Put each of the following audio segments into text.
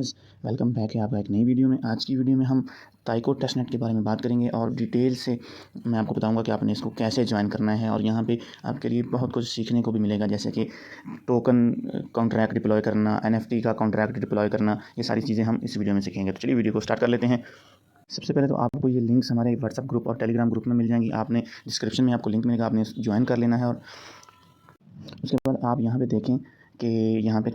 Welcome back है आपका एक नई वीडियो में। आज की वीडियो में हम ताइको टेस्टनेट के बारे में बात करेंगे और डिटेल से मैं आपको बताऊंगा कि आपने इसको कैसे ज्वाइन करना है। और यहाँ पे आपके लिए बहुत कुछ सीखने को भी मिलेगा, जैसे कि टोकन कॉन्ट्रैक्ट डिप्लॉय करना, एनएफटी का कॉन्ट्रैक्ट डिप्लॉय करना, ये सारी चीज़ें हम इस वीडियो में सीखेंगे। तो चलिए वीडियो को स्टार्ट कर लेते हैं। सबसे पहले तो आपको ये लिंक्स हमारे व्हाट्सअप ग्रुप और टेलीग्राम ग्रुप में मिल जाएंगी। आपने डिस्क्रिप्शन में आपको लिंक मिलेगा, आपने ज्वाइन कर लेना है। और उसके बाद आप यहाँ पे देखें कि यहाँ पे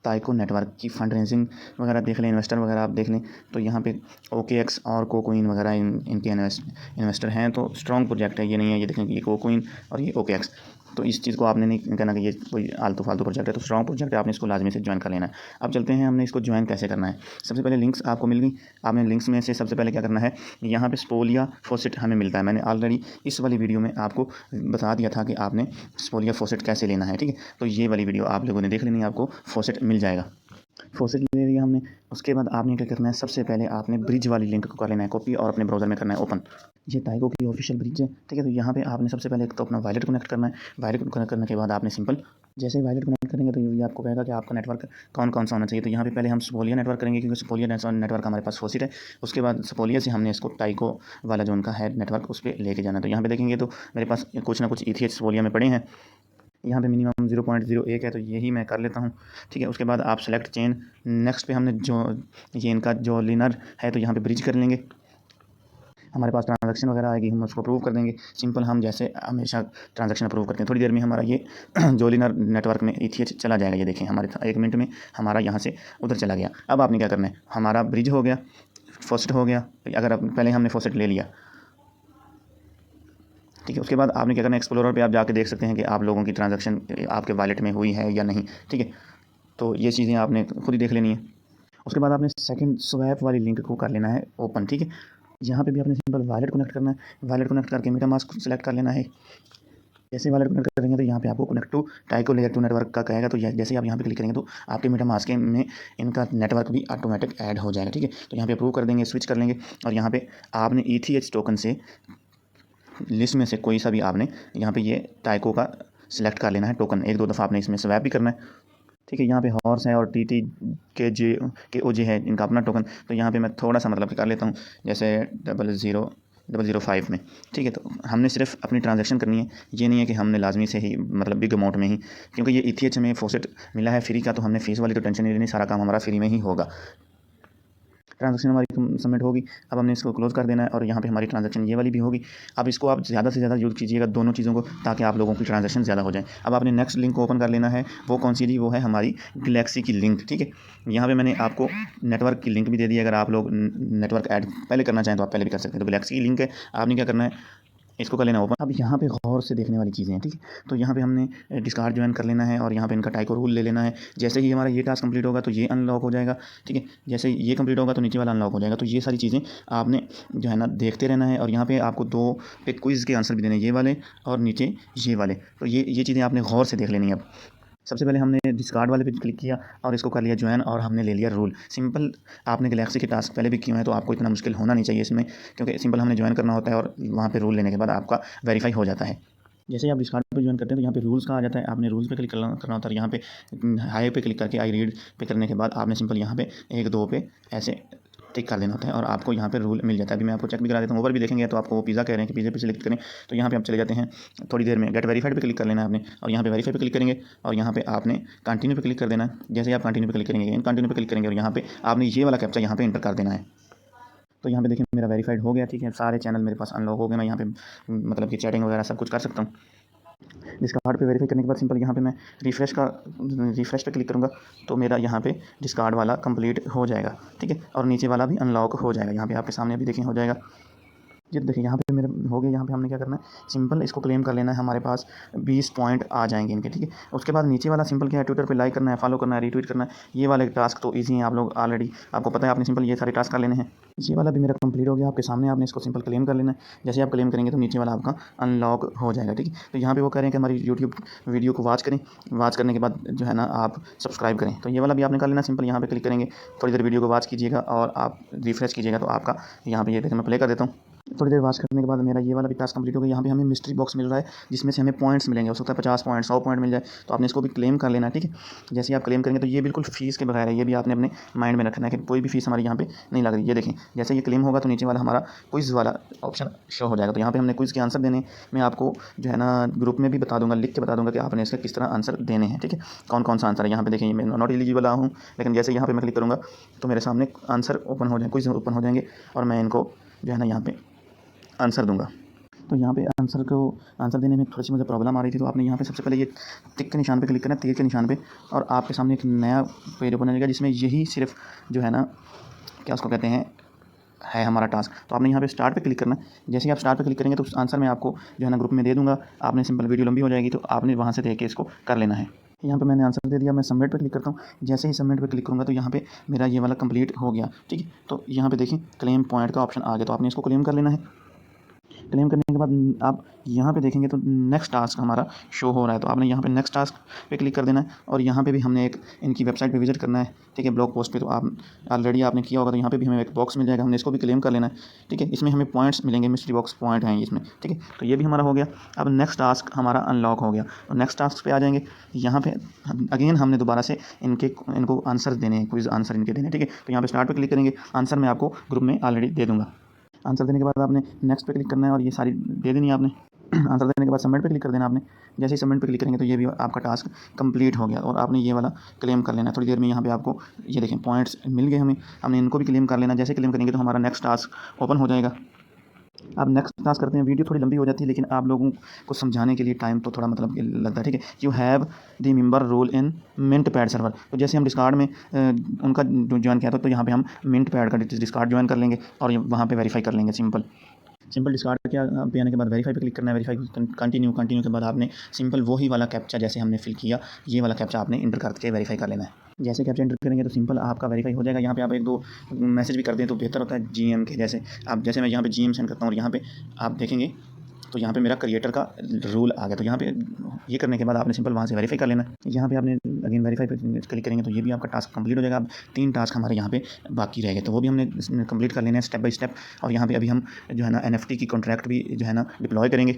ताइको नेटवर्क की फंड रेजिंग वगैरह देख लें, इन्वेस्टर वगैरह आप देख लें। तो यहाँ पे OKX और कोकोइन वगैरह इनके इन्वेस्टर हैं। तो स्ट्रॉन्ग प्रोजेक्ट है, ये नहीं है ये देखें कि ये कोकोइन और ये OKX। तो इस चीज़ को आपने नहीं कहना कि ये कोई आलतू फालतू प्रोजेक्ट है, तो स्ट्रॉन्ग प्रोजेक्ट है, आपने इसको लाजमी से ज्वाइन कर लेना है। अब चलते हैं हमने इसको ज्वाइन कैसे करना है। सबसे पहले लिंक्स आपको मिल गई। आपने लिंक्स में से सबसे पहले क्या करना है, यहाँ पे स्पोलिया फॉसेट हमें मिलता है। मैंने ऑलरेडी इस वाली वीडियो में आपको बता दिया था कि आपने स्पोलिया फॉसेट कैसे लेना है, ठीक है। तो ये वाली वीडियो आप लोगों ने देख लेनी है, आपको फॉसेट मिल जाएगा। फॉसेट ले लिया हमने। उसके बाद आपने क्या करना है, सबसे पहले आपने ब्रिज वाली लिंक को कर लेना है कॉपी और अपने ब्राउज़र में करना है ओपन। ये ताइको की ऑफिशियल ब्रिज है, ठीक है। तो यहाँ पे आपने सबसे पहले तो अपना वॉलेट कनेक्ट करना है। वॉलेट कनेक्ट करने के बाद आपने सिंपल जैसे ही वॉलेट कनेक्ट करेंगे तो ये आपको कहेगा कि आपका नेटवर्क कौन कौन सा होना चाहिए। तो यहाँ पे पहले हम स्पोलिया नेटवर्क करेंगे, क्योंकि स्पोलिया नेटवर्क हमारे पास फॉसेट है। उसके बाद स्पोलिया से हमने इसको ताइको वाला जो उनका है नेटवर्क उस पर लेके जाना है। तो यहाँ पे देखेंगे तो मेरे पास कुछ ना कुछ ETH स्पोलिया में पड़े हैं। यहाँ पे मिनिमम 0.01 है, तो यही मैं कर लेता हूँ, ठीक है। उसके बाद आप सेलेक्ट चेन, नेक्स्ट पे हमने जो ये इनका जो लिनर है तो यहाँ पे ब्रिज कर लेंगे। हमारे पास ट्रांजैक्शन वगैरह आएगी, हम उसको अप्रूव कर देंगे। सिंपल हम जैसे हमेशा ट्रांजैक्शन अप्रूव करते हैं, थोड़ी देर में हमारा ये जो लिनर नेटवर्क में ETH चला जाएगा। ये देखें हमारे 1 मिनट में हमारा यहाँ से उधर चला गया। अब आपने क्या करना है, हमारा ब्रिज हो गया, फॉसेट हो गया। अगर पहले हमने फॉसेट ले लिया, ठीक है। उसके बाद आपने क्या करना है, एक्सप्लोरर पे आप जाके देख सकते हैं कि आप लोगों की ट्रांजैक्शन आपके वॉलेट में हुई है या नहीं, ठीक है। तो ये चीज़ें आपने खुद ही देख लेनी है। उसके बाद आपने सेकंड स्वैप वाली लिंक को कर लेना है ओपन, ठीक है। यहाँ पे भी आपने सिंपल वॉलेट कनेक्ट करना है। वॉलेट कनेक्ट करके मेटामास्क सेलेक्ट कर लेना है। जैसे वॉलेट कनेक्ट करेंगे तो यहाँ पे आपको कनेक्ट टू ताइको लेयर 2 नेटवर्क का कहेगा। तो जैसे आप यहाँ पे क्लिक करेंगे तो आपके मेटामास्क में इनका नेटवर्क भी ऑटोमेटिक ऐड हो जाएगा, ठीक है। तो यहाँ पे अप्रूव कर देंगे, स्विच कर लेंगे। और यहाँ पे आपने ETH टोकन से लिस्ट में से कोई सा भी आपने यहाँ पे ये ताइको का सिलेक्ट कर लेना है टोकन। 1-2 दफ़ा आपने इसमें स्वैप भी करना है, ठीक है। यहाँ पे हॉर्स है और TTKOJ है इनका अपना टोकन। तो यहाँ पे मैं थोड़ा सा मतलब कर लेता हूँ, जैसे 00005 में, ठीक है। तो हमने सिर्फ अपनी ट्रांजैक्शन करनी है, ये नहीं है कि हमने लाजमी से ही मतलब बिग अमाउंट में ही, क्योंकि ये ETH में फॉसेट मिला है फ्री का, तो हमने फीस वाली तो टेंशन नहीं लेनी, सारा काम हमारा फ्री में ही होगा। ट्रांजैक्शन हमारी सबमिट होगी। अब हमने इसको क्लोज़ कर देना है और यहाँ पे हमारी ट्रांजैक्शन ये वाली भी होगी। अब इसको आप ज़्यादा से ज़्यादा यूज़ कीजिएगा दोनों चीज़ों को, ताकि आप लोगों की ट्रांजैक्शन ज़्यादा हो जाए। अब आपने नेक्स्ट लिंक को ओपन कर लेना है। वो कौन सी जी, वो है हमारी गैलेक्सी की लिंक, ठीक है। यहाँ पे मैंने आपको नेटवर्क की लिंक भी दे दी है। अगर आप लोग नेटवर्क ऐड पहले करना चाहें तो आप पहले भी कर सकते हैं। तो गैलेक्सी की लिंक है, आपने क्या करना है, इसको कर लेना ओपन। अब यहाँ पे गौर से देखने वाली चीज़ें हैं, ठीक है। तो यहाँ पे हमने डिस्कार्ड ज्वाइन कर लेना है और यहाँ पे इनका ताइको रूल ले लेना है। जैसे ही हमारा ये टास्क कंप्लीट होगा तो ये अनलॉक हो जाएगा, ठीक है। जैसे ये कंप्लीट होगा तो नीचे वाला अनलॉक हो जाएगा। तो ये सारी चीज़ें आपने जो है ना देखते रहना है। और यहाँ पे आपको 2 पे क्विज़ के आंसर भी देने, ये वाले और नीचे ये वाले। तो ये चीज़ें आपने गौर से देख लेनी है। अब सबसे पहले हमने डिस्कार्ड वाले पे क्लिक किया और इसको कर लिया ज्वाइन और हमने ले लिया रूल। सिंपल आपने गैलेक्सी के टास्क पहले भी किए हैं, तो आपको इतना मुश्किल होना नहीं चाहिए इसमें, क्योंकि सिंपल हमने ज्वाइन करना होता है और वहाँ पे रूल लेने के बाद आपका वेरीफाई हो जाता है। जैसे ही आप डिस्कार्ड पे ज्वाइन करते हैं तो यहाँ पे रूल्स का आ जाता है। आपने रूल्स पे क्लिक करना होता है। यहाँ पे हाई पे क्लिक करके आई रीड पे करने के बाद आपने सिंपल यहाँ पे 1-2 पे ऐसे टिक कर देना होता है और आपको यहाँ पे रूल मिल जाता है। अभी मैं आपको चेक भी करा देता हूँ। ऊपर भी देखेंगे तो आपको वो पिज़्ज़ा कह रहे हैं कि पिज़्ज़ा पे सिलेक्ट करें। तो यहाँ पे आप चले जाते हैं, थोड़ी देर में गेट वेरीफाइड पे क्लिक कर लेना है आपने, और यहाँ पे वेरीफाई पे क्लिक करेंगे और यहाँ पे आपने कंटिन्यू पे क्लिक कर देना है। जैसे ही आप कंटिन्यू पे क्लिक करेंगे, कंटिन्यू पे क्लिक करेंगे और यहाँ पे आपने ये वाला कैप्चा यहाँ पे एंटर कर देना है। तो यहाँ पे देखिए मेरा वेरीफाइड हो गया, ठीक है। सारे चैनल मेरे पास अनलॉक हो गए। मैं यहाँ पे मतलब कि चैटिंग वगैरह सब कुछ कर सकता हूँ। डिस्कार्ड पे वेरीफाई करने के बाद सिंपल यहाँ पे मैं रिफ़्रेश पे क्लिक करूँगा तो मेरा यहाँ पे डिस्कार्ड वाला कंप्लीट हो जाएगा, ठीक है। और नीचे वाला भी अनलॉक हो जाएगा। यहाँ पे आपके सामने अभी देखें हो जाएगा। ये देखिए यहाँ पे मेरे हो गया। यहाँ पे हमने क्या करना है, सिंपल इसको क्लेम कर लेना है। हमारे पास 20 पॉइंट आ जाएंगे इनके, ठीक है। उसके बाद नीचे वाला सिंपल क्या है, ट्विटर पे लाइक करना है, फॉलो करना है, रीट्वीट करना है। ये वाले टास्क तो ईजी हैं, आप लोग ऑलरेडी आपको पता है। आपने सिंपल ये सारे टास्क कर लेने हैं। ये वाला भी मेरा कंप्लीट हो गया आपके सामने। आपने इसको सिंपल क्लेम कर लेना है। जैसे आप क्लेम करेंगे तो नीचे वाला आपका अनलॉक हो जाएगा, ठीक है। तो यहाँ पे वो कह रहे हैं कि हमारी यूट्यूब वीडियो को वॉच करें। वॉच करने के बाद जो है ना आप सब्सक्राइब करें। तो ये वाला भी आपने कर लेना। सिंपल यहाँ पे क्लिक करेंगे, थोड़ी देर वीडियो को वॉच कीजिएगा और आप रिफ्रेश कीजिएगा तो आपका यहाँ पे ये देखिए मैं प्ले कर देता हूँ। थोड़ी देर वॉच करने के बाद मेरा ये वाला भी टास्क कंप्लीट हो गया। यहाँ पे हमें मिस्ट्री बॉक्स मिल रहा है जिसमें से हमें पॉइंट्स मिलेंगे, हो सकता है 50 पॉइंट 100 पॉइंट मिल जाए, तो आपने इसको भी क्लेम कर लेना है, ठीक है। जैसे ही आप क्लेम करेंगे तो ये बिल्कुल फीस के बगैर है, ये भी आपने अपने माइंड में रखना है कि कोई भी फीस हमारी यहाँ पे नहीं लग रही। ये देखें, जैसे ये क्लेम होगा तो नीचे वाला हमारा क्विज़ वाला ऑप्शन शो हो जाएगा। तो यहाँ पे हमने क्विज़ के आंसर देने, मैं आपको जो है ना ग्रुप में भी बता दूंगा, लिख के बता दूंगा कि आपने इसका किस तरह आंसर देने हैं, ठीक है, कौन कौन सा आंसर है। यहाँ पे देखिए मैं नॉट एलिजिबल हूँ, लेकिन जैसे यहाँ पे मैं क्लिक करूँगा तो मेरे सामने आंसर ओपन हो जाएंगे, क्विज़ ओपन हो जाएंगे और मैं इनको जो है ना यहाँ पे आंसर दूंगा। तो यहाँ पे आंसर देने में थोड़ी सी मुझे प्रॉब्लम आ रही थी, तो आपने यहाँ पे सबसे पहले ये टिक के निशान पे क्लिक करना है, तीर के निशान पे, और आपके सामने एक नया पेज ओपन हो जाएगा जिसमें यही सिर्फ जो है ना क्या उसको कहते हैं है हमारा टास्क। तो आपने यहाँ पे स्टार्ट पे क्लिक करना है। जैसे ही आप स्टार्ट पे क्लिक करेंगे तो उस आंसर मैं आपको जो है ना ग्रुप में दे दूँगा। आपने सिंपल, वीडियो लंबी हो जाएगी तो आपने वहाँ से देख के इसको कर लेना है। यहाँ पे मैंने आंसर दे दिया, मैं सबमिट पे क्लिक करता हूँ। जैसे ही सबमिट पे क्लिक करूँगा तो यहाँ पे मेरा ये वाला कंप्लीट हो गया, ठीक है। तो यहाँ पे देखिए क्लेम पॉइंट का ऑप्शन आ गया, तो आपने इसको क्लेम कर लेना है। क्लेम करने के बाद आप यहाँ पे देखेंगे तो नेक्स्ट टास्क हमारा शो हो रहा है, तो आपने यहाँ पे नेक्स्ट टास्क पे क्लिक कर देना है। और यहाँ पे भी हमने एक इनकी वेबसाइट पे विजिट करना है, ठीक है, ब्लॉग पोस्ट पे। तो आप ऑलरेडी आपने किया होगा, तो यहाँ पे भी हमें एक बॉक्स मिल जाएगा, हमने इसको भी क्लेम कर लेना है, ठीक है। इसमें हमें पॉइंट्स मिलेंगे, मिस्ट्री बॉक्स पॉइंट हैं इसमें, ठीक है। तो ये भी हमारा हो गया। अब नेक्स्ट टास्क हमारा अनलॉक हो गया, तो नेक्स्ट टास्क पे आ जाएंगे। यहाँ पे अगेन हमने दोबारा से इनको आंसर देने हैं, क्विज आंसर इनके देने हैं, ठीक है। तो यहाँ पे स्टार्ट पे क्लिक करेंगे, आंसर मैं आपको ग्रुप में ऑलरेडी दे दूँगा। आंसर देने के बाद आपने नेक्स्ट पे क्लिक करना है और ये सारी दे देनी है आपने। आंसर देने के बाद सबमिट पे क्लिक कर देना आपने। जैसे ही सबमिट पे क्लिक करेंगे तो ये भी आपका टास्क कंप्लीट हो गया और आपने ये वाला क्लेम कर लेना है। थोड़ी देर में यहाँ पे आपको ये देखें पॉइंट्स मिल गए हमें, हमने इनको भी क्लेम कर लेना। जैसे क्लेम करेंगे तो हमारा नेक्स्ट टास्क ओपन हो जाएगा। अब नेक्स्ट टास्क करते हैं। वीडियो थोड़ी लंबी हो जाती है, लेकिन आप लोगों को समझाने के लिए टाइम तो थोड़ा मतलब लगता है, ठीक है। You have the member role in Mintpad server. तो जैसे हम डिस्कार्ड में उनका ज्वाइन किया था, तो यहाँ पे हम मिंट पैड का डिस्कार्ड ज्वाइन कर लेंगे और वहाँ पे वेरीफाई कर लेंगे। सिंपल डिस्कार्ड किया पे आने के बाद वेरीफाई पे क्लिक करना है। वेरीफाई कंटिन्यू के बाद आपने सिंपल वही वाला कैप्चा जैसे हमने फिल किया, ये वाला कैप्चा आपने इंटर करके वेरीफाई कर लेना है। जैसे कैप्चा इंटर करेंगे तो सिंपल आपका वेरीफाई हो जाएगा। यहाँ पे आप एक दो मैसेज भी कर दें तो बेहतर होता है जीएम के, जैसे मैं यहाँ पे जीएम सेंड करता हूँ और यहाँ पे आप देखेंगे तो यहाँ पे मेरा क्रिएटर का रूल आ गया। तो यहाँ पे ये करने के बाद आपने सिंपल वहाँ से वेरीफाई कर लेना है। यहाँ पे आपने अगेन वेरीफाई पे क्लिक करेंगे तो ये भी आपका टास्क कंप्लीट हो जाएगा। अब 3 टास्क हमारे यहाँ पे बाकी रह गए, तो वो भी हमने कंप्लीट कर लेना है स्टेप बाय स्टेप। और यहाँ पे अभी हम जो है ना NFT की कॉन्ट्रैक्ट भी जो है ना डिप्लॉय करेंगे।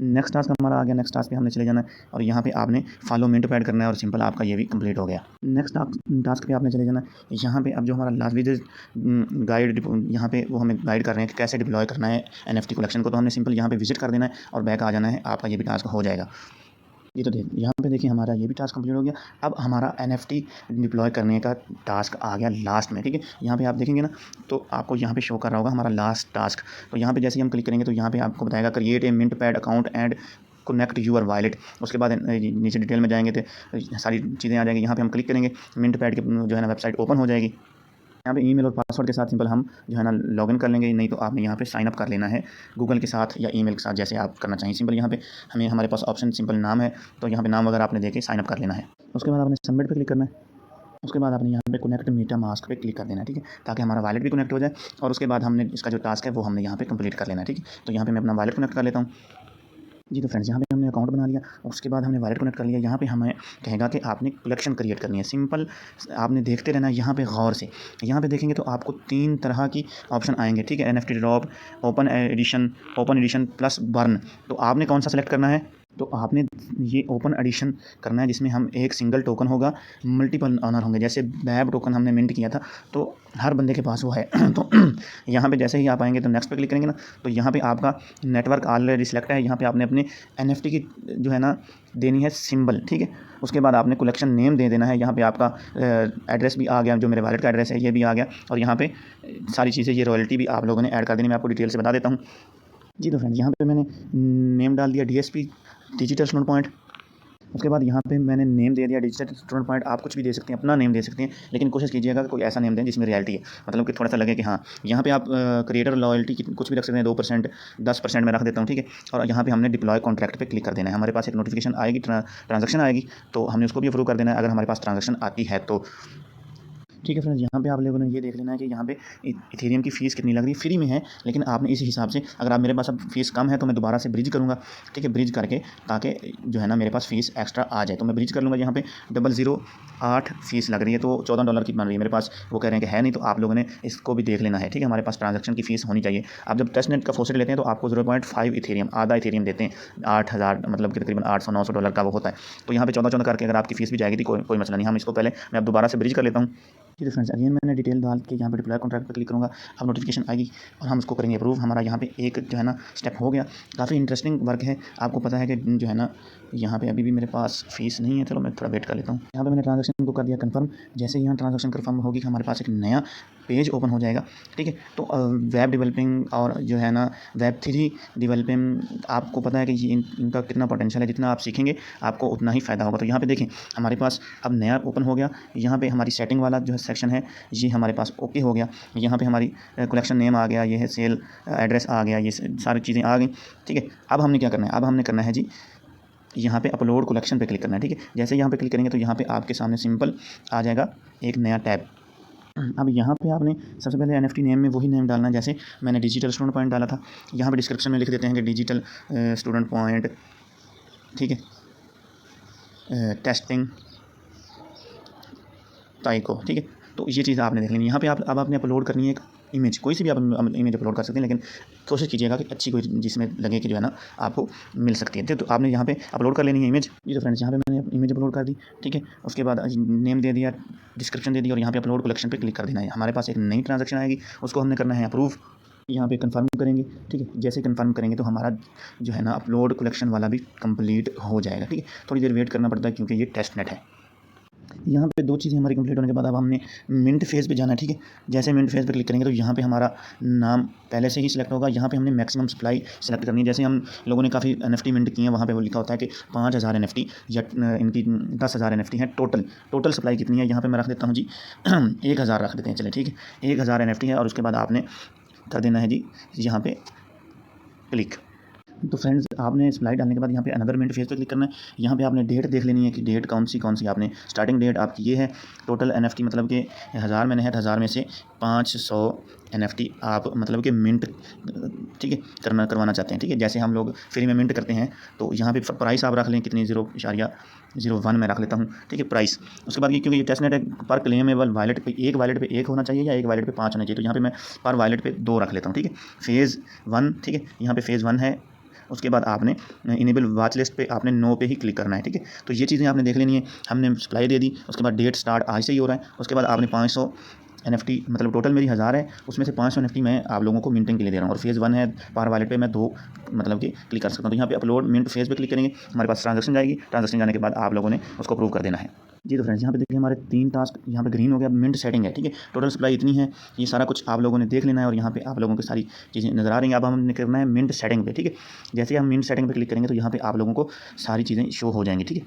नेक्स्ट टास्क हमारा आ गया। नेक्स्ट टास्क पे हमने चले जाना है और यहाँ पे आपने फॉलो मिंट पे ऐड करना है और सिंपल आपका ये भी कंप्लीट हो गया। नेक्स्ट टास्क पे आपने चले जाना है। यहाँ पे अब जो हमारा लास्ट वीडियो गाइड, यहाँ पे वो हमें गाइड कर रहे हैं कि कैसे डिप्लॉय करना है NFT कलेक्शन को। तो हमने सिंपल यहाँ पे विजिट कर देना है और बैक आ जाना है, आपका ये भी टास्क हो जाएगा। ये तो यहाँ पे देखिए हमारा ये भी टास्क कंप्लीट हो गया। अब हमारा NFT डिप्लॉय करने का टास्क आ गया लास्ट में, ठीक है। यहाँ पे आप देखेंगे ना तो आपको यहाँ पे शो कर रहा होगा हमारा लास्ट टास्क। तो यहाँ पे जैसे ही हम क्लिक करेंगे तो यहाँ पे आपको बताएगा create a Mintpad account and connect your wallet. उसके बाद नीचे डिटेल में जाएंगे तो सारी चीज़ें आ जाएंगी। यहाँ पे हम क्लिक करेंगे, मिंट पैड की जो है ना वेबसाइट ओपन हो जाएगी। यहाँ पे ईमेल और पासवर्ड के साथ सिंपल हम जो है ना लॉगिन कर लेंगे, नहीं तो आपने यहाँ पे साइन अप कर लेना है गूगल के साथ या ईमेल के साथ, जैसे आप करना चाहिए। सिंपल यहाँ पे हमारे पास ऑप्शन सिंपल नाम है, तो यहाँ पे नाम वगैरह आपने देके साइन अप कर लेना है। उसके बाद आपने सबमिट पे क्लिक करना है। उसके बाद आपने यहाँ पे कनेक्ट मीटा मास्क पे क्लिक कर देना है, ठीक है, ताकि हमारा वॉलेट भी कनेक्ट हो जाए। और उसके बाद हमने इसका जो टास्क है वो हमने यहाँ पे कंप्लीट कर लेना है, ठीक है। तो यहाँ पे मैं अपना वॉलेट कनेक्ट कर लेता हूँ। जी तो फ्रेंड्स, यहाँ पे हमने अकाउंट बना लिया, उसके बाद हमने वॉलेट कनेक्ट कर लिया। यहाँ पे हमें कहेगा कि आपने कलेक्शन क्रिएट करनी है। सिंपल आपने देखते रहना यहाँ पे गौर से। यहाँ पे देखेंगे तो आपको 3 तरह की ऑप्शन आएंगे, ठीक है। NFT drop, open edition plus burn. तो आपने कौन सा सेलेक्ट करना है? तो आपने ये ओपन एडिशन करना है, जिसमें हम एक सिंगल टोकन होगा, मल्टीपल ऑनर होंगे। जैसे बैब टोकन हमने मिंट किया था तो हर बंदे के पास वो है। तो यहाँ पे जैसे ही आप आएंगे तो नेक्स्ट पे क्लिक करेंगे ना, तो यहाँ पे आपका नेटवर्क ऑलरेडी सिलेक्ट है। यहाँ पे आपने अपने NFT की जो है ना देनी है सिंबल, ठीक है। उसके बाद आपने कलेक्शन नेम दे देना है। यहाँ पे आपका एड्रेस भी आ गया, जो मेरे वॉलेट का एड्रेस है ये भी आ गया। और यहाँ पे सारी चीज़ें, ये रॉयल्टी भी आप लोगों ने ऐड कर देनी, मैं आपको डिटेल से बता देता हूँ। जी तो फ्रेंड्स, यहाँ पे मैंने नेम डाल दिया DSP डिजिटल स्टूडेंट पॉइंट। उसके बाद यहाँ पे मैंने नेम दे दिया डिजिटल स्टूडेंट पॉइंट। आप कुछ भी दे सकते हैं, अपना नेम दे सकते हैं, लेकिन कोशिश कीजिएगा कि कोई ऐसा नेम दें जिसमें रियलिटी है, मतलब कि थोड़ा सा लगे कि हाँ। यहाँ पे आप क्रिएटर लॉयल्टी कुछ भी रख सकते हैं, 2% 10% में रख देता हूँ, ठीक है। और यहाँ पे हमने डिप्लॉय कॉन्ट्रैक्ट पे क्लिक कर देना है। हमारे पास एक नोटिफिकेशन आएगी, ट्रांजेक्शन आएगी, तो हमने उसको भी अप्रूव कर देना है अगर हमारे पास ट्रांजेक्शन आती है तो। ठीक है फ्रेंड्स, यहाँ पे आप लोगों ने ये देख लेना है कि यहाँ पे इथेरियम की फ़ीस कितनी लग रही है। फ्री में है, लेकिन आपने इस हिसाब से, अगर आप मेरे पास अब फ़ीस कम है तो मैं दोबारा से ब्रिज करूँगा, ठीक है, ब्रिज करके, ताकि जो है ना मेरे पास फ़ीस एक्स्ट्रा आ जाए, तो मैं ब्रिज कर लूँगा। यहाँ पे 008 फ़ीस लग रही है, तो $14 की बन रही है मेरे पास। वो कह रहे हैं कि है नहीं, तो आप लोगों ने इसको भी देख लेना है, ठीक है। हमारे पास ट्रांजैक्शन की फ़ीस होनी चाहिए। आप जब टेस्टनेट का फॉसेट लेते हैं तो आपको 0.5 इथेरियम, आधा इथेरियम देते हैं। 8,000 मतलब कि तकरीबन $800-900 का वो होता है। तो यहाँ पे 14-14 करके अगर आपकी फ़ीस भी जाएगी तो कोई मसला नहीं। हम इसको पहले मैं अब दोबारा से ब्रिज कर लेता हूँ। ठीक है फ्रेंड्स, अगेन मैंने डिटेल डाल के यहाँ पे डिप्लॉय कॉन्ट्रैक्ट पर क्लिक करूँगा। अब नोटिफिकेशन आएगी और हम उसको करेंगे अप्रूव। हमारा यहाँ पे एक जो है ना स्टेप हो गया। काफ़ी इंटरेस्टिंग वर्क है। आपको पता है कि जो है ना यहाँ पे अभी भी मेरे पास फ़ीस नहीं है। चलो मैं थोड़ा वेट कर लेता हूँ। यहाँ पे मैंने ट्रांजैक्शन को कर दिया कंफर्म। जैसे ही यहाँ ट्रांजैक्शन कंफर्म होगी हमारे पास एक नया पेज ओपन हो जाएगा, ठीक है। तो वेब डेवलपिंग और जो है ना Web3 डेवलपिंग, आपको पता है कि ये इनका कितना पोटेंशियल है। जितना आप सीखेंगे आपको उतना ही फ़ायदा होगा। तो यहाँ पे देखें हमारे पास अब नया ओपन हो गया। यहाँ पे हमारी सेटिंग वाला जो है सेक्शन है ये हमारे पास ओके हो गया। यहाँ पे हमारी कलेक्शन नेम आ गया, ये है सेल एड्रेस आ गया, ये सारी चीज़ें आ गई, ठीक है। अब हमने क्या करना है, अब हमने करना है जी यहाँ पे अपलोड कलेक्शन पे क्लिक करना है, ठीक है। जैसे यहाँ पे क्लिक करेंगे तो यहाँ पे आपके सामने सिंपल आ जाएगा एक नया टैब। अब यहाँ पे आपने सबसे पहले NFT नेम में वही नेम डालना है जैसे मैंने डिजिटल स्टूडेंट पॉइंट डाला था। यहाँ पे डिस्क्रिप्शन में लिख देते हैं कि डिजिटल स्टूडेंट पॉइंट, ठीक है, टेस्टिंग ताइको, ठीक है। तो ये चीज़ आपने देख लेनी। यहाँ पे आप अब आपने अपलोड करनी है एक इमेज, कोई सी भी आप इमेज अपलोड कर सकते हैं, लेकिन कोशिश कीजिएगा कि अच्छी कोई जिसमें लगे कि जो है ना आपको मिल सकती है। तो आपने यहाँ पे अपलोड कर लेनी है इमेज। ये तो फ्रेंड्स यहाँ पे मैंने इमेज अपलोड कर दी, ठीक है। उसके बाद नेम दे दिया, डिस्क्रिप्शन दे दिया और यहाँ पे अपलोड कलेक्शन पे क्लिक कर देना है। हमारे पास एक नई ट्रांजैक्शन आएगी, उसको हमने करना है अप्रूव। यहाँ पे कंफर्म करेंगे, ठीक है। जैसे कंफर्म करेंगे तो हमारा जो है ना अपलोड कलेक्शन वाला भी कंप्लीट हो जाएगा, ठीक है। थोड़ी देर वेट करना पड़ता है क्योंकि ये टेस्ट नेट है। यहाँ पे दो चीज़ें हमारी कंप्लीट होने के बाद अब हमने मिंट फेज़ पे जाना है, ठीक है। जैसे मिंट फेज़ पे क्लिक करेंगे तो यहाँ पे हमारा नाम पहले से ही सिलेक्ट होगा। यहाँ पे हमने मैक्सिमम सप्लाई सेलेक्ट करनी है। जैसे हम लोगों ने काफ़ी NFT मिंट किए हैं, वहाँ पे वो लिखा होता है कि 5,000 NFT या इनकी 10,000 NFT है। टोटल सप्लाई कितनी है, यहाँ पर मैं रख देता हूँ जी 1,000 रख देते हैं, चलिए ठीक है। 1,000 NFT है और उसके बाद आपने कर देना है जी यहाँ पर क्लिक। तो फ्रेंड्स आपने स्लाइड डालने के बाद यहाँ पे अनदर मिनट फेज पे क्लिक करना है। यहाँ पे आपने डेट देख लेनी है कि डेट कौन सी आपने स्टार्टिंग डेट आपकी ये है। टोटल NFT मतलब कि 1000 मैंने है, 1000 में से 500 NFT आप मतलब कि मिंट, ठीक है, करवाना चाहते हैं, ठीक है। जैसे हम लोग फ्री में मिंट करते हैं तो यहाँ पे प्राइस आप रख लें कितनी, 0.01 में रख लेता हूँ, ठीक है, प्राइस। उसके बाद ये क्योंकि ये टेस्ट नेट है, पर क्लेमेबल वायलेट पे एक वायलेट पे एक होना चाहिए या एक वायलेट पे 5 होना चाहिए। तो यहाँ पे मैं पर वायलेट पे 2 रख लेता हूँ, ठीक है। फेज़ 1, ठीक है, यहाँ पे फेज़ 1 है। उसके बाद आपने इनेबल वॉच लिस्ट पे आपने नो पे ही क्लिक करना है, ठीक है। तो ये चीज़ें आपने देख लेनी है। हमने सप्लाई दे दी, उसके बाद डेट स्टार्ट आज से ही हो रहा है। उसके बाद आपने 500 NFT मतलब टोटल मेरी 1000 है, उसमें से 500 NFT मैं आप लोगों को मिंटिंग के लिए दे रहा हूँ। और फेज़ 1 है, पर वॉलेट पे मैं 2 मतलब कि क्लिक कर सकता हूँ। तो यहाँ पे अपलोड मिंट फेज़ पे क्लिक करेंगे, हमारे पास ट्रांजैक्शन जाएगी। ट्रांजैक्शन जाने के बाद आप लोगों ने उसको अप्रूव कर देना है जी। तो फ्रेंड्स यहाँ पे देखिए हमारे 3 टास्क यहाँ पे ग्रीन हो गया, मिंट सेटिंग है, ठीक है। टोटल सप्लाई इतनी है, ये सारा कुछ आप लोगों ने देख लेना है और यहाँ पे आप लोगों को सारी चीज़ें नज़र आ रही हैं। अब हमने करना है मिंट सेटिंग पे, ठीक है। जैसे हम मिंट सेटिंग पे क्लिक करेंगे तो यहाँ पे आप लोगों को सारी चीज़ें शो हो जाएंगी, ठीक है।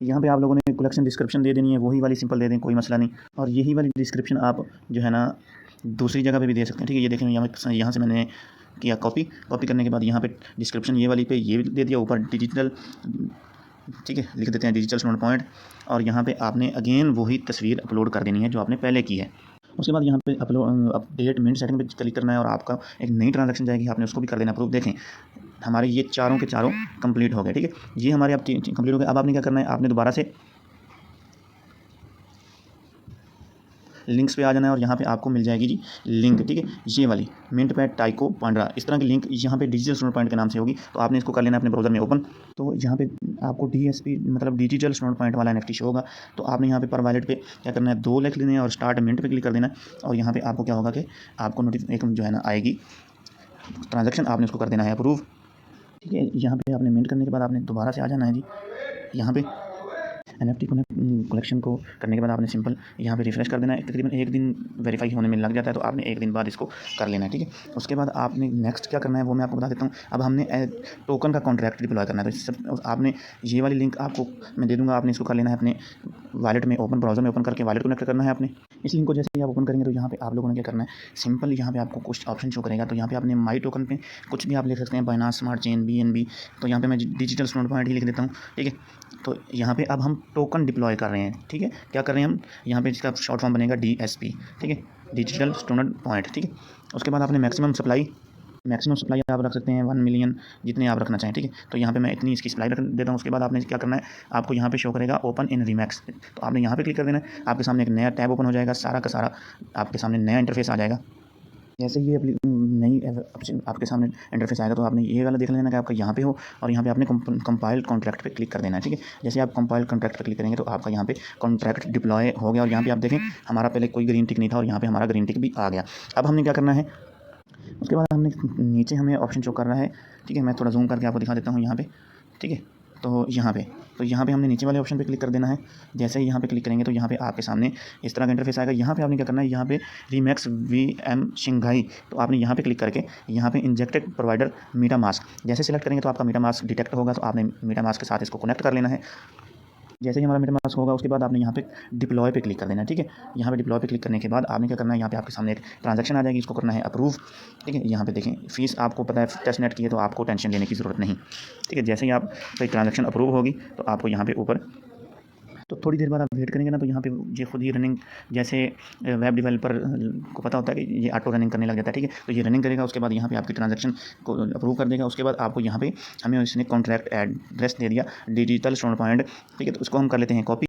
यहाँ पे आप लोगों ने कलेक्शन डिस्क्रिप्शन दे देनी है, वही वाली सिंपल दे दें, कोई मसला नहीं। और यही वाली डिस्क्रिप्शन आप जो है ना दूसरी जगह पे भी दे सकते हैं, ठीक है। ये देखें यहाँ से मैंने किया कॉपी करने के बाद यहाँ पे डिस्क्रिप्शन ये वाली पे ये दे दिया, ऊपर डिजिटल, ठीक है, लिख देते हैं डिजिटल स्टूडेंट पॉइंट। और यहाँ पे आपने अगेन वही तस्वीर अपलोड कर देनी है जो आपने पहले की है। उसके बाद यहाँ पे अपडेट मिंट सेटिंग पे क्लिक करना है और आपका एक नई ट्रांजैक्शन जाएगी, आपने उसको भी कर देना अप्रूव। देखें हमारे ये चारों के चारों कंप्लीट हो गए, ठीक है। ये हमारे अब कंप्लीट हो गए। अब आपने क्या करना है, आपने दोबारा से लिंक्स पे आ जाना है और यहाँ पे आपको मिल जाएगी जी लिंक, ठीक है, ये वाली मिंट पैड टाइको पांड्रा, इस तरह की लिंक यहाँ पे डिजिटल स्टूडेंट पॉइंट के नाम से होगी। तो आपने इसको कर लेना अपने ब्राउज़र में ओपन। तो यहाँ पे आपको DSP मतलब डिजिटल स्टूडेंट पॉइंट वाला NFT शो होगा। तो आपने यहाँ पे पर वॉलेट पे क्या करना है, 2 लिख लेने हैं और स्टार्ट मिंट पे क्लिक कर देना है। और यहाँ पे आपको क्या होगा कि आपको नोटिफिकेशन जो है ना आएगी ट्रांजैक्शन, आपने उसको कर देना है अप्रूव, ठीक है। यहाँ पे आपने मिंट करने के बाद आपने दोबारा से आ जाना है जी यहाँ पे NFT कलेक्शन को करने के बाद आपने सिंपल यहाँ पे रिफ्रेश कर देना है। तकरीबन 1 दिन वेरीफाई होने में लग जाता है, तो आपने 1 दिन बाद इसको कर लेना है, ठीक है। उसके बाद आपने नेक्स्ट क्या करना है वो मैं आपको बता देता हूँ। अब हमने टोकन का कॉन्ट्रैक्ट डिप्लॉय करना है। तो सब आपने ये वाली लिंक आपको मैं दे दूँगा, आपने इसको कर लेना है अपने वॉलेट में ओपन, ब्राउज़र में ओपन करके वॉलेट कनेक्ट करना है आपने। इस लिंक को जैसे ही आप ओपन करेंगे तो यहाँ पे आप लोगों ने क्या करना है, सिंपल यहाँ पे आपको कुछ ऑप्शन शो करेगा। तो यहाँ पे आपने माई टोकन पे कुछ भी आप लिख सकते हैं, बाइनांस स्मार्ट चेन, BNB। तो यहाँ पे मैं डिजिटल स्टोन पॉइंट ही लिख देता हूँ, ठीक है। तो यहाँ पे अब हम टोकन डिप्लॉय कर रहे हैं, ठीक है। क्या कर रहे हैं हम, यहाँ पे इसका शॉर्ट फॉर्म बनेगा DSP, ठीक है, डिजिटल स्टोन पॉइंट, ठीक है। उसके बाद आपने मैक्सिमम सप्लाई आप रख सकते हैं 1 मिलियन, जितने आप रखना चाहें, ठीक है। तो यहाँ पे मैं इतनी इसकी सप्लाई रख देता हूँ। उसके बाद आपने क्या करना है, आपको यहाँ पे शो करेगा ओपन इन रीमैक्स। तो आपने यहाँ पे क्लिक कर देना है, आपके सामने एक नया टैब ओपन हो जाएगा, सारा का सारा आपके सामने नया इंटरफेस आ जाएगा। जैसे ये नई आपके सामने इंटरफेस आएगा तो आपने ये वाला देख लेना कि आपका यहाँ पे हो, और यहाँ पे आपने कंपाइल्ड कॉन्ट्रैक्ट पे क्लिक कर देना है, ठीक है। जैसे आप कंपाइल्ड कॉन्ट्रैक्ट पे क्लिक करेंगे तो आपका यहाँ पे कॉन्ट्रैक्ट डिप्लॉय हो गया, और यहाँ पे आप देखें हमारा पहले कोई ग्रीन टिक नहीं था और यहाँ पे हमारा ग्रीन टिक भी आ गया। अब हमने क्या करना है, उसके बाद हमने नीचे हमें ऑप्शन शो कर रहा है, ठीक है। मैं थोड़ा जूम करके आपको दिखा देता हूँ यहाँ पे, ठीक है। तो यहाँ पे हमने नीचे वाले ऑप्शन पे क्लिक कर देना है। जैसे ही यहाँ पे क्लिक करेंगे तो यहाँ पे आपके सामने इस तरह का इंटरफेस आएगा। यहाँ पे आपने क्या करना है, यहाँ पे रीमैक्स VM शंघाई, तो आपने यहाँ पे क्लिक करके यहाँ पे इंजेक्टेड प्रोवाइडर मीटा मास्क जैसे सेलेक्ट करेंगे तो आपका मीटा मास्क डिटेक्ट होगा। तो आपने मीटा मास्क के साथ इसको कनेक्ट कर लेना है। जैसे ही हमारा मीटा मास्क होगा उसके बाद आपने यहाँ पे डिप्लॉय पे क्लिक कर देना है, ठीक है। यहाँ पे डिप्लॉय पे क्लिक करने के बाद आपने क्या करना है, यहाँ पे आपके सामने एक ट्रांजैक्शन आ जाएगी, इसको करना है अप्रूव, ठीक है। यहाँ पे देखें फीस आपको पता है टेस्ट नेट की है, तो आपको टेंशन लेने की ज़रूरत नहीं, ठीक है। जैसे ही आप ट्रांजैक्शन अप्रूव होगी तो आपको यहाँ पे ऊपर, तो थोड़ी देर बाद आप वेट करेंगे ना तो यहाँ पे ये खुद ही रनिंग, जैसे वेब डेवलपर को पता होता है कि ये ऑटो रनिंग करने लग जाता है, ठीक है। तो ये रनिंग करेगा, उसके बाद यहाँ पे आपकी ट्रांजैक्शन को अप्रूव कर देगा। उसके बाद आपको यहाँ पे हमें इसने कॉन्ट्रैक्ट एड्रेस दे दिया डिजिटल स्टोन पॉइंट, ठीक है। तो उसको हम कर लेते हैं कॉपी।